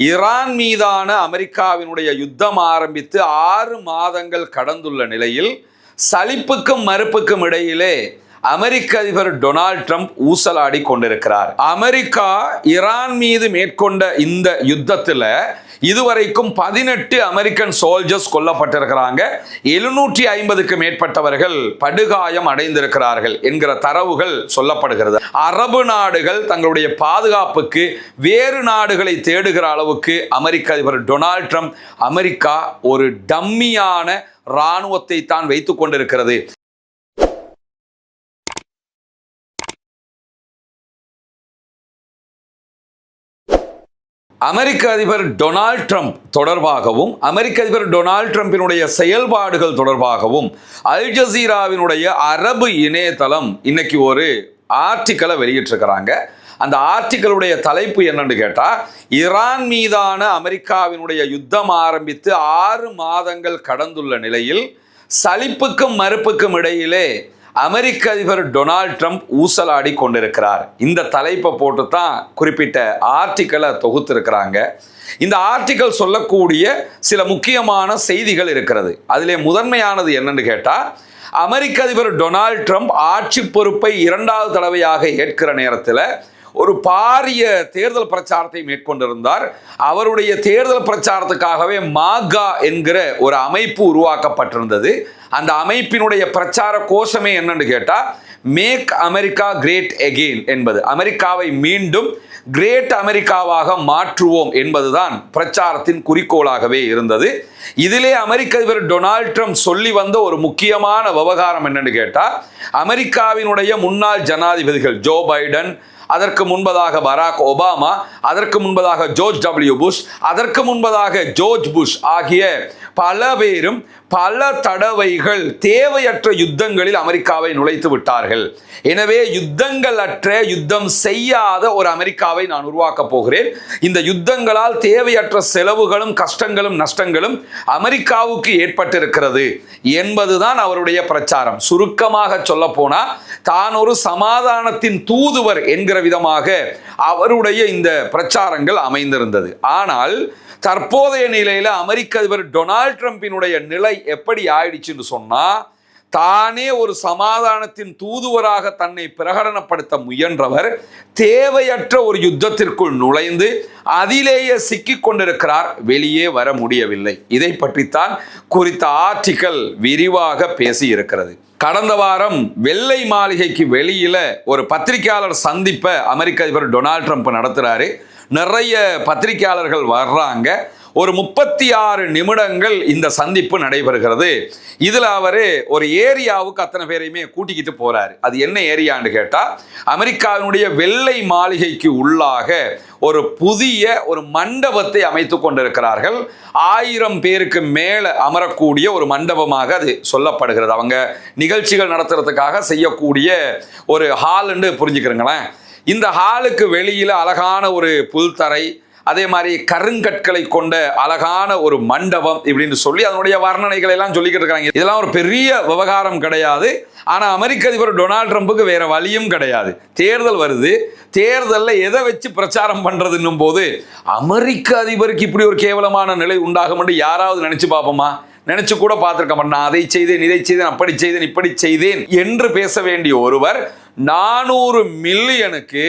Iran மீதான அமெரிக்காவினுடைய யுத்தம் ஆரம்பித்து 6 மாதங்கள் கடந்துள்ள நிலையில் சலிப்புக்கும் மறுப்புக்கும் இடையிலே அமெரிக்க அதிபர் டொனால்ட் ட்ரம்ப் ஊசலாடி கொண்டிருக்கிறார். அமெரிக்கா ஈரான் மீது மேற்கொண்ட இந்த யுத்தத்தில் இதுவரைக்கும் 18 அமெரிக்கன் சோல்ஜர்ஸ் கொல்லப்பட்டிருக்கிறாங்க, 750க்கு மேற்பட்டவர்கள் படுகாயம் அடைந்திருக்கிறார்கள் என்கிற தரவுகள் சொல்லப்படுகிறது. அரபு நாடுகள் தங்களுடைய பாதுகாப்புக்கு வேறு நாடுகளை தேடுகிற அளவுக்கு அமெரிக்க அதிபர் டொனால்ட் ட்ரம்ப் அமெரிக்கா ஒரு டம்மியான இராணுவத்தை தான் வைத்துக் கொண்டிருக்கிறது. அமெரிக்க அதிபர் டொனால்ட் ட்ரம்ப் தொடர்பாகவும் அமெரிக்க அதிபர் டொனால்ட் ட்ரம்பினுடைய செயல்பாடுகள் தொடர்பாகவும் அல் ஜசீராவினுடைய அரபு இணையதளம் இன்னைக்கு ஒரு ஆர்டிக்கலை வெளியிட்டிருக்கிறாங்க. அந்த ஆர்டிக்கலுடைய தலைப்பு என்னன்னு கேட்டா, ஈரான் மீதான அமெரிக்காவினுடைய யுத்தம் ஆரம்பித்து 6 மாதங்கள் கடந்துள்ள நிலையில் சலிப்புக்கும் மறுப்புக்கும் இடையிலே அமெரிக்க அதிபர் டொனால்ட் ட்ரம்ப் ஊசலாடி கொண்டிருக்கிறார். இந்த தலைப்பை போட்டு தான் குறிப்பிட்ட ஆர்டிக்கலை தொகுத்திருக்கிறாங்க. இந்த ஆர்டிக்கல் சொல்லக்கூடிய சில முக்கியமான செய்திகள் இருக்கிறது. அதிலே முதன்மையானது என்னன்னு கேட்டா, அமெரிக்க அதிபர் டொனால்ட் ட்ரம்ப் ஆட்சி பொறுப்பை 2வது தடவையாக ஏற்கிற நேரத்தில் ஒரு பாரிய தேர்தல் பிரச்சாரத்தை மேற்கொண்டிருந்தார். அவருடைய தேர்தல் பிரச்சாரத்துக்காகவே மாகா என்கிற ஒரு அமைப்பு உருவாக்கப்பட்டிருந்தது. அந்த அமைப்பினுடைய பிரச்சார கோஷமே என்னன்னு கேட்டா, மேக் அமெரிக்கா கிரேட் அகெயின் என்பது, அமெரிக்காவை மீண்டும் கிரேட் அமெரிக்காவாக மாற்றுவோம் என்பதுதான் பிரச்சாரத்தின் குறிக்கோளாகவே இருந்தது. இதிலே அமெரிக்க அதிபர் டொனால்ட் ட்ரம்ப் சொல்லி வந்த ஒரு முக்கியமான விவகாரம் என்னன்னு கேட்டா, அமெரிக்காவினுடைய முன்னாள் ஜனாதிபதிகள் ஜோ பைடன், அதற்கு முன்பதாக பராக் ஒபாமா, அதற்கு முன்பதாக ஜார்ஜ் டபிள்யூ புஷ், அதற்கு முன்பதாக ஜார்ஜ் புஷ் ஆகிய பல பேரும் பல தடவைகள் தேவையற்ற யுத்தங்களில் அமெரிக்காவை நுழைத்து விட்டார்கள். எனவே யுத்தங்கள் அற்ற, யுத்தம் செய்யாத ஒரு அமெரிக்காவை நான் உருவாக்கப் போகிறேன். இந்த யுத்தங்களால் தேவையற்ற செலவுகளும் கஷ்டங்களும் நஷ்டங்களும் அமெரிக்காவுக்கு ஏற்பட்டிருக்கிறது என்பதுதான் அவருடைய பிரச்சாரம். சுருக்கமாக சொல்ல போனா, தான் ஒரு சமாதானத்தின் தூதுவர் என்கிற விதமாக அவருடைய இந்த பிரச்சாரங்கள் அமைந்திருந்தது. ஆனால் தற்போதைய நிலையில அமெரிக்க அதிபர் டொனால்ட் ட்ரம்பினுடைய நிலை எப்படி ஆயிடுச்சுன்னு சொன்னா, தானே ஒரு சமாதானத்தின் தூதுவராக தன்னை பிரகடனப்படுத்த முயன்றவர் தேவையற்ற ஒரு யுத்தத்திற்குள் நுழைந்து அதிலேயே சிக்கிக் கொண்டிருக்கிறார், வெளியே வர முடியவில்லை. இதை பற்றித்தான் குறித்த ஆர்டிக்கல் விரிவாக பேசி இருக்கிறது. கடந்த வாரம் வெள்ளை மாளிகைக்கு வெளியில ஒரு பத்திரிகையாளர் சந்திப்பை அமெரிக்க அதிபர் டொனால்ட் ட்ரம்ப் நடத்துறாரு. நிறைய பத்திரிகையாளர்கள் வர்றாங்க. ஒரு 36 நிமிடங்கள் இந்த சந்திப்பு நடைபெறுகிறது. இதுல அவரு ஒரு ஏரியாவுக்கு அத்தனை பேரையுமே கூட்டிக்கிட்டு போறாரு. அது என்ன ஏரியான்னு கேட்டா, அமெரிக்காவினுடைய வெள்ளை மாளிகைக்கு உள்ளாக ஒரு புதிய ஒரு மண்டபத்தை அமைத்து கொண்டிருக்கிறார்கள். 1000 பேருக்கு மேல அமரக்கூடிய ஒரு மண்டபமாக அது சொல்லப்படுகிறது. அவங்க நிகழ்ச்சிகள் நடத்துறதுக்காக செய்யக்கூடிய ஒரு ஹால்னு புரிஞ்சுக்கிறீங்களேன். இந்த ஹாலுக்கு வெளியில அழகான ஒரு புல்தரை, அதே மாதிரி கருங்கற்களை கொண்ட அழகான ஒரு மண்டபம் இப்படின்னு சொல்லி அதனுடைய வர்ணனைகளை எல்லாம் சொல்லிக்கிட்டு இருக்காங்க. இதெல்லாம் ஒரு பெரிய விவகாரம் கிடையாது. ஆனா அமெரிக்க அதிபர் டொனால்ட் ட்ரம்புக்கு வேற வழியும் கிடையாது. தேர்தல் வருது, தேர்தலில் எதை வச்சு பிரச்சாரம் பண்றதுன்னும் போது அமெரிக்க அதிபருக்கு இப்படி ஒரு கேவலமான நிலை உண்டாகும் என்று யாராவது நினைச்சு பார்ப்போமா? நினைச்சு கூட பார்த்திருக்க மாட்டேன். நான் அதை செய்தேன், இதை செய்தேன், அப்படி செய்தேன், இப்படி செய்தேன் என்று பேச வேண்டிய ஒருவர் 400 மில்லியனுக்கு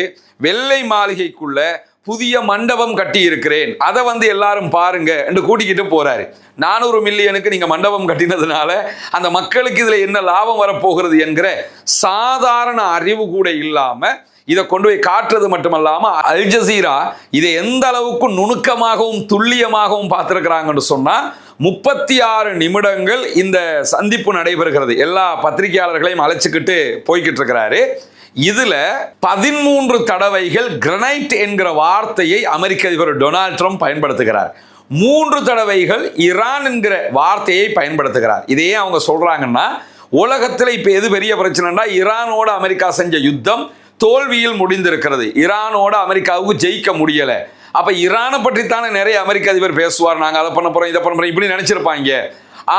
வெள்ளை மாளிகைக்குள்ள புதிய மண்டபம் கட்டி இருக்கிறேன், அதை எல்லாரும் பாருங்க என்று கூட்டிக்கிட்டு போறாரு. 400 மில்லியனுக்கு நீங்க மண்டபம் கட்டினதுனால அந்த மக்களுக்கு இதுல என்ன லாபம் வரப்போகிறது என்கிற சாதாரண அறிவு கூட இல்லாம இதை கொண்டு போய் காட்டுறது மட்டுமல்லாம, அல் ஜசீரா இதை எந்த அளவுக்கு நுணுக்கமாகவும் துல்லியமாகவும் பார்த்திருக்கிறாங்கன்னு சொன்னா, 36 நிமிடங்கள் இந்த சந்திப்பு நடைபெறுகிறது. எல்லா பத்திரிகையாளர்களையும் அழைச்சிக்கிட்டு போய்கிட்டு இருக்கிறாரு. இதுல 13 தடவைகள் கிரனைட் என்கிற வார்த்தையை அமெரிக்க அதிபர் டொனால்ட் ட்ரம்ப் பயன்படுத்துகிறார். 3 தடவைகள் ஈரான் என்கிற வார்த்தையை பயன்படுத்துகிறார். இதையே அவங்க சொல்றாங்கன்னா, உலகத்தில் இப்ப எது பெரிய பிரச்சனைனா, ஈரானோட அமெரிக்கா செஞ்ச யுத்தம் தோல்வியில் முடிந்திருக்கிறது. ஈரானோட அமெரிக்காவுக்கு ஜெயிக்க முடியல. அப்ப ஈரானை பற்றி தானே நிறைய அமெரிக்க அதிபர் பேசுவார், நாங்க அதை பண்ண போறோம், இதை பண்ண போறோம் இப்படி நினைச்சிருப்பாங்க.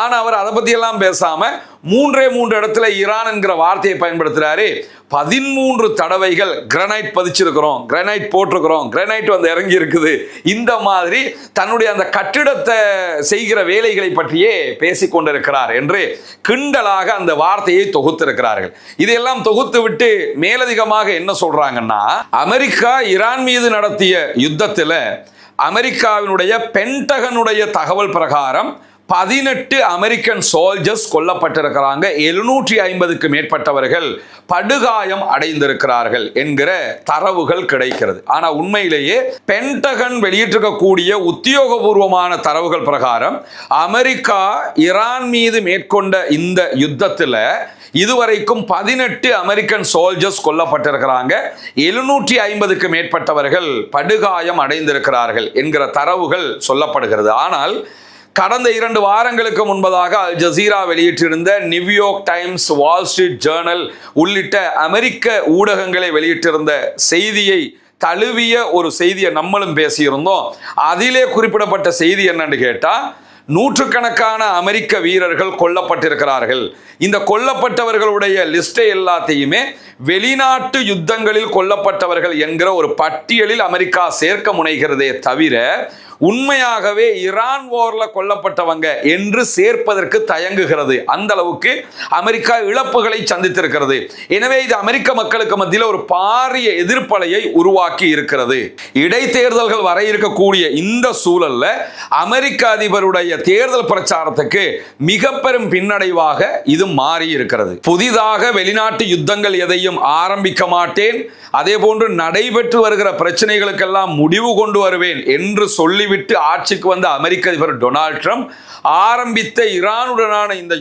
ஆனா அவர் அதை பத்தி எல்லாம் பேசாம 3 இடத்துல ஈரான் என்கிற வார்த்தையை பயன்படுத்துறாரு. 13 தடவைகள் கிரானைட் பதிச்சிருக்கிறோம், கிரானைட் போட்டிருக்கிறோம், கிரானைட் வந்து இறங்கி இருக்குது. இந்த மாதிரி தன்னுடைய அந்த கட்டிடத்தை செய்கிற வேலைகளை பற்றியே பேசிக் கொண்டிருக்கிறார் என்று கிண்டலாக அந்த வார்த்தையை தொகுத்திருக்கிறார்கள். இதையெல்லாம் தொகுத்து விட்டு மேலதிகமாக என்ன சொல்றாங்கன்னா, அமெரிக்கா ஈரான் மீது நடத்திய யுத்தத்தில் அமெரிக்காவினுடைய பென்டகனுடைய தகவல் பிரகாரம் 18 அமெரிக்கன் சோல்ஜர்ஸ் கொல்லப்பட்டிருக்கிறாங்க, 750க்கு மேற்பட்டவர்கள் படுகாயம் அடைந்திருக்கிறார்கள் என்கிற தரவுகள் கிடைக்கிறது. ஆனா உண்மையிலேயே பென்டகன் வெளியிட்டிருக்கக்கூடிய உத்தியோகபூர்வமான தரவுகள் பிரகாரம் அமெரிக்கா ஈரான் மீது மேற்கொண்ட இந்த யுத்தத்தில் இதுவரைக்கும் 18 அமெரிக்கன் சோல்ஜர்ஸ் கொல்லப்பட்டிருக்கிறாங்க, 750க்கு மேற்பட்டவர்கள் படுகாயம் அடைந்திருக்கிறார்கள் என்கிற தரவுகள் சொல்லப்படுகிறது. ஆனால் கடந்த 2 வாரங்களுக்கு முன்பதாக Al Jazeera வெளியிட்டிருந்த New York times, Wall Street Journal உள்ளிட்ட அமெரிக்க ஊடகங்களை வெளியிட்டிருந்த செய்தியை தழுவிய ஒரு செய்தியை நம்மளும் பேசியிருந்தோம். அதிலே குறிப்பிடப்பட்ட செய்தி என்னன்னு கேட்டா, நூற்றுக்கணக்கான அமெரிக்க வீரர்கள் கொல்லப்பட்டிருக்கிறார்கள். இந்த கொல்லப்பட்டவர்களுடைய லிஸ்டை எல்லாத்தையுமே வெளிநாட்டு யுத்தங்களில் கொல்லப்பட்டவர்கள் என்கிற ஒரு பட்டியலில் அமெரிக்கா சேர்க்க முனைகிறதே தவிர உண்மையாகவே ஈரான் வார்ல கொல்லப்பட்டவங்க என்று சேர்ப்பதற்கு தயங்குகிறது. அந்த அளவுக்கு அமெரிக்கா இழப்புகளை சந்தித்திருக்கிறது. எனவே இது அமெரிக்க மக்களுக்கு மத்தியில் ஒரு பாரிய எதிர்ப்பலையை உருவாக்கி இருக்கிறது. இடைத்தேர்தல்கள் வர இருக்கக்கூடிய இந்த சூழல்ல அமெரிக்க அதிபருடைய தேர்தல் பிரச்சாரத்துக்கு மிக பெரும் பின்னடைவாக இது மாறி இருக்கிறது. புதிதாக வெளிநாட்டு யுத்தங்கள் எதையும் ஆரம்பிக்க மாட்டேன், அதே போன்று நடைபெற்று வருகிற பிரச்சனைகளுக்கெல்லாம் முடிவு கொண்டு வருவேன் என்று சொல்லிவிட்டு ஆட்சிக்கு வந்த அமெரிக்க அதிபர் டொனால்ட் ட்ரம்ப் ஆரம்பித்த ஈரானுடனான இந்த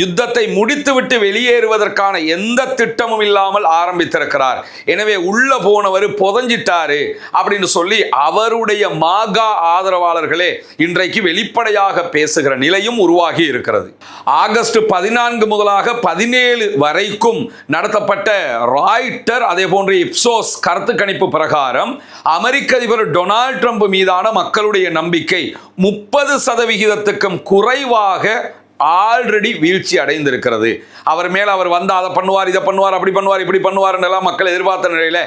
யுத்தத்தை முடித்துவிட்டு வெளியேறுவதற்கான எந்த திட்டமும் இல்லாமல் ஆரம்பித்திருக்கிறார். எனவே உள்ள போனவர் புதஞ்சிட்டாரு அப்படின்னு சொல்லி அவருடைய மாகா ஆதரவாளர்களே இன்றைக்கு வெளிப்படையாக பேசுகிற நிலையும் உருவாகி இருக்கிறது. ஆகஸ்ட் 14 முதலாக 17 வரைக்கும் நடத்தப்பட்ட ராய்ட்டர் அதே போன்று இப்சோஸ் கருத்து கணிப்பு பிரகாரம் அமெரிக்க அதிபர் டொனால்ட் ட்ரம்ப் மீதான மக்களுடைய நம்பிக்கை 30% குறைவாக ஆல்ரெடி வீழ்ச்சி அடைந்திருக்கிறது. அவர் மேல அவர் வந்து அதை பண்ணுவார், இதை பண்ணுவார், அப்படி பண்ணுவார், இப்படி பண்ணுவார் எல்லாம் மக்கள் எதிர்பார்த்த நிலையில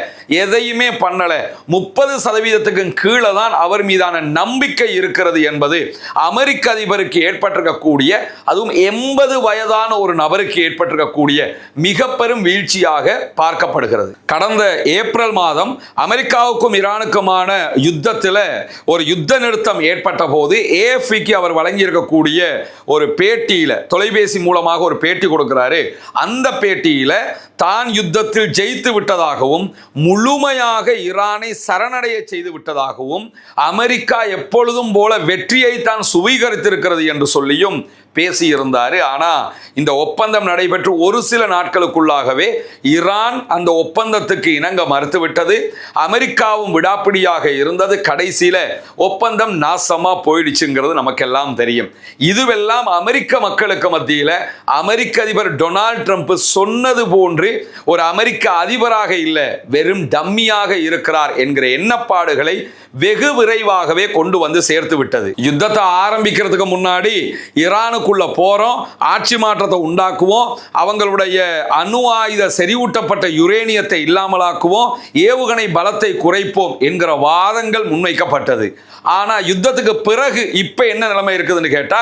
எதையுமே பண்ணல. 30% கீழே தான் அவர் மீதான நம்பிக்கை இருக்கிறது என்பது அமெரிக்க அதிபருக்கு ஏற்பட்டிருக்கக்கூடிய, அதுவும் 80 வயதான ஒரு நபருக்கு ஏற்பட்டிருக்கக்கூடிய மிக பெரும் வீழ்ச்சியாக பார்க்கப்படுகிறது. கடந்த ஏப்ரல் மாதம் அமெரிக்காவுக்கும் ஈரானுக்குமான யுத்தத்தில் ஒரு யுத்த நிறுத்தம் ஏற்பட்ட போது AFPக்கு அவர் வழங்கியிருக்கக்கூடிய ஒரு பேட்டியில, தொலைபேசி மூலமாக ஒரு பேட்டி கொடுக்கிறார். அந்த பேட்டியில தான் யுத்தத்தில் ஜெயித்து விட்டதாகவும் முழுமையாக ஈரானை சரணடைய செய்து விட்டதாகவும் அமெரிக்கா எப்பொழுதும் போல வெற்றியை தான் சுவீகரித்திருக்கிறது என்று சொல்லியும் பேசியிருந்தாரு. ஆனா இந்த ஒப்பந்தம் நடைபெற்று ஒரு சில நாட்களுக்குள்ளாகவே ஈரான் அந்த ஒப்பந்தத்துக்கு இணங்க மறுத்துவிட்டது. அமெரிக்காவும் விடாப்பிடியாக இருந்தது. கடைசியில ஒப்பந்தம் நாசமா போயிடுச்சுங்கிறது நமக்கெல்லாம் தெரியும். இதுவெல்லாம் அமெரிக்க மக்களுக்கு மத்தியில அமெரிக்க அதிபர் டொனால்ட் ட்ரம்ப் சொன்னது போன்று ஒரு அமெரிக்க அதிபராக இல்ல, வெறும் டம்மியாக இருக்கிறார் என்கிற எண்ணப்பாடுகளை வெகு விரைவாகவே கொண்டு வந்து சேர்த்து விட்டது. யுத்தத்தை ஆரம்பிக்கிறதுக்கு முன்னாடி ஈரானுக்குள்ள போறோம், ஆட்சி மாற்றத்தை உண்டாக்குவோம், அவங்களுடைய அணு ஆயுத செறிவூட்டப்பட்ட யுரேனியத்தை இல்லாமலாக்குவோம், ஏவுகணை பலத்தை குறைப்போம் என்கிற வாதங்கள் முன்வைக்கப்பட்டது. ஆனா யுத்தத்துக்கு பிறகு இப்ப என்ன நிலைமை இருக்குதுன்னு கேட்டா,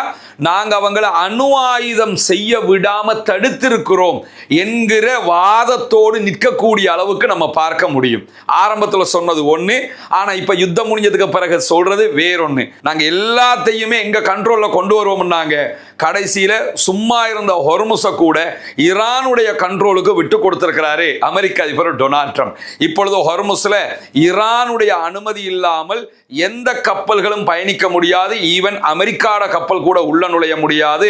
நாங்க அவங்களை அணு ஆயுதம் செய்ய விடாம தடுத்திருக்கிறோம் என்கிற வாதத்தோடு நிற்கக்கூடிய அளவுக்கு நம்ம பார்க்க முடியும். ஆரம்பத்தில் சொன்னது ஒண்ணு, ஆனா இப்ப யுத்தம் முடிஞ்சதுக்கு பிறகு சொல்றது வேறொன்னு. நாங்க எல்லாத்தையுமே எங்க கண்ட்ரோல்ல கொண்டு வருவோம்னாங்க. கடைசியில சும்மா இருந்த ஹொர்முஸை கூட ஈரானுடைய கண்ட்ரோலுக்கு விட்டு கொடுத்திருக்கிறாரு அமெரிக்க அதிபர் டொனால்ட் ட்ரம்ப். இப்பொழுது ஹொர்முஸ்ல ஈரானுடைய அனுமதி இல்லாமல் எந்த கப்பல்களும் பயணிக்க முடியாது. ஈவன் அமெரிக்காட கப்பல் கூட உள்ள நுழைய முடியாது.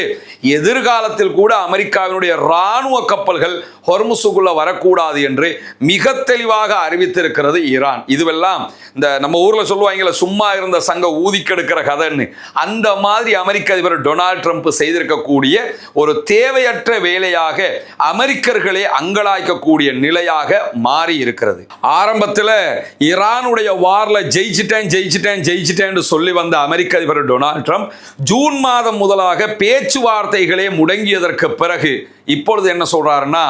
எதிர்காலத்தில் கூட அமெரிக்காவினுடைய ராணுவ கப்பல்கள் ஹொர்முஸுக்குள்ள வரக்கூடாது என்று மிக தெளிவாக அறிவித்திருக்கிறது ஈரான். இதுவெல்லாம் இந்த நம்ம ஊர்ல சொல்லுவாங்கல்ல, சும்மா இருந்த சங்க ஊதி கெடுக்கிற கதைன்னு, அந்த மாதிரி அமெரிக்க அதிபர் டொனால்ட் ட்ரம்ப் செய்திருக்கக்கூடிய ஒரு தேவையற்ற வேலையாக அமெரிக்கர்களே அங்கலாய்க்கக்கூடிய நிலையாக மாறி இருக்கிறது. ஆரம்பத்தில் ஈரானுடைய வார்ல ஜெயிச்சிட்டேன் சொல்லி வந்த அமெரிக்க அதிபர் டொனால்ட் ட்ரம்ப் ஜூன் மாதம் முதலாக பேச்சுவார்த்தைகளே முடங்கியதற்கு பிறகு இப்பொழுது என்ன சொல்றாருன்னா,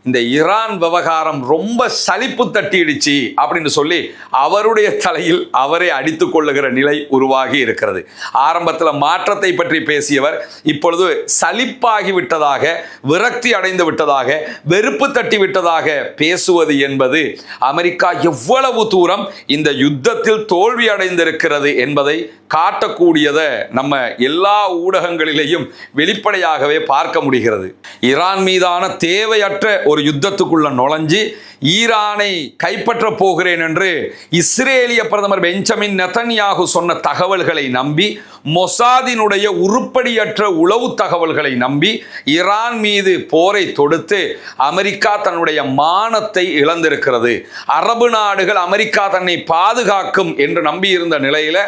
இந்த ஈரான் விவகாரம் ரொம்ப சலிப்பு தட்டிடுச்சு அப்படின்னு சொல்லி அவருடைய தலையில் அவரை அடித்துக் கொள்ளுகிற நிலை உருவாகி இருக்கிறது. ஆரம்பத்தில் மாற்றத்தை பற்றி பேசியவர் இப்பொழுது சலிப்பாகி விட்டதாக, விரக்தி அடைந்து விட்டதாக, வெறுப்பு தட்டி விட்டதாக பேசுவது என்பது அமெரிக்கா எவ்வளவு தூரம் இந்த யுத்தத்தில் தோல்வி அடைந்திருக்கிறது என்பதை காட்டக்கூடியதை நம்ம எல்லா ஊடகங்களிலேயும் வெளிப்படையாகவே பார்க்க முடிகிறது. ஈரான் மீதான தேவையற்ற ஒரு யுத்தத்துக்குள்ள நுழைஞ்சு ஈரானை கைப்பற்ற போகிறேன் என்று இஸ்ரேலிய பிரதமர் பெஞ்சமின் நெதன்யாகு சொன்ன தகவல்களை நம்பி, மொசாதினுடைய உருப்படியற்ற உளவு தகவல்களை நம்பி ஈரான் மீது போரை தொடுத்து அமெரிக்கா தன்னுடைய மானத்தை இழந்திருக்கிறது. அரபு நாடுகள் அமெரிக்கா தன்னை பாதுகாக்கும் என்று நம்பியிருந்த நிலையில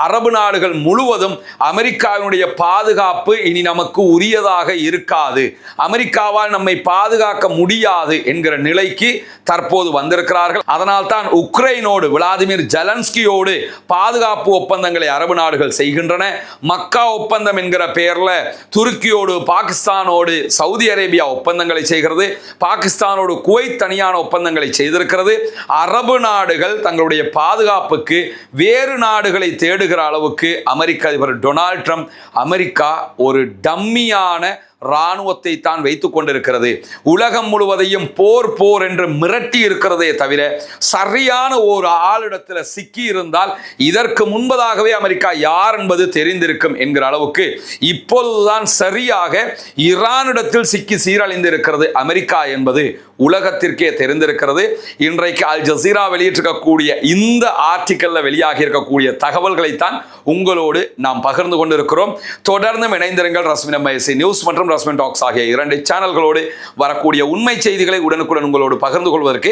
அரபு நாடுகள் முழுவதும் அமெரிக்காவினுடைய பாதுகாப்பு இனி நமக்கு உரியதாக இருக்காது, அமெரிக்காவால் நம்மை பாதுகாக்க முடியாது என்கிற நிலைக்கு தற்போது வந்திருக்கிறார்கள். அதனால் தான் உக்ரைனோடு விளாடிமிர் ஜெலன்ஸ்கியோடு பாதுகாப்பு ஒப்பந்தங்களை அரபு நாடுகள் செய்கின்றன. மக்கா ஒப்பந்தம் என்கிற பெயர்ல துருக்கியோடு, பாகிஸ்தானோடு சவுதி அரேபியா ஒப்பந்தங்களை செய்கிறது. பாகிஸ்தானோடு குவைத் தனியான ஒப்பந்தங்களை செய்திருக்கிறது. அரபு நாடுகள் தங்களுடைய பாதுகாப்புக்கு வேறு நாடுகளை தேடுகிற அளவுக்கு அமெரிக்க அதிபர் டொனால்ட் ட்ரம்ப் அமெரிக்கா ஒரு டம்மியான இராணுவத்தை தான் வைத்துக் கொண்டிருக்கிறது. உலகம் முழுவதையும் போர் என்று மிரட்டி இருக்கிறதே தவிர சரியான ஒரு ஆளிடத்தில் சிக்கி இருந்தால் இதற்கு முன்பதாகவே அமெரிக்கா யார் என்பது தெரிந்திருக்கும் என்கிற அளவுக்கு இப்பொழுதுதான் சரியாக ஈரானிடத்தில் சிக்கி சீரழிந்திருக்கிறது அமெரிக்கா என்பது உலகத்திற்கே தெரிந்திருக்கிறது. இன்றைக்கு அல் ஜசீரா வெளியிட்டிருக்கக்கூடிய இந்த ஆர்டிக்கல்ல வெளியாகி இருக்கக்கூடிய தகவல்களைத்தான் உங்களோடு நாம் பகிர்ந்து கொண்டிருக்கிறோம். தொடர்ந்து இணைந்திருங்கள். ரஸ்மின் நியூஸ் மற்றும் ரஸ்மின் டாக்ஸ் ஆகிய 2 சேனல்களோடு வரக்கூடிய உண்மை செய்திகளை உடனுக்குடன் உங்களோடு பகிர்ந்து கொள்வதற்கு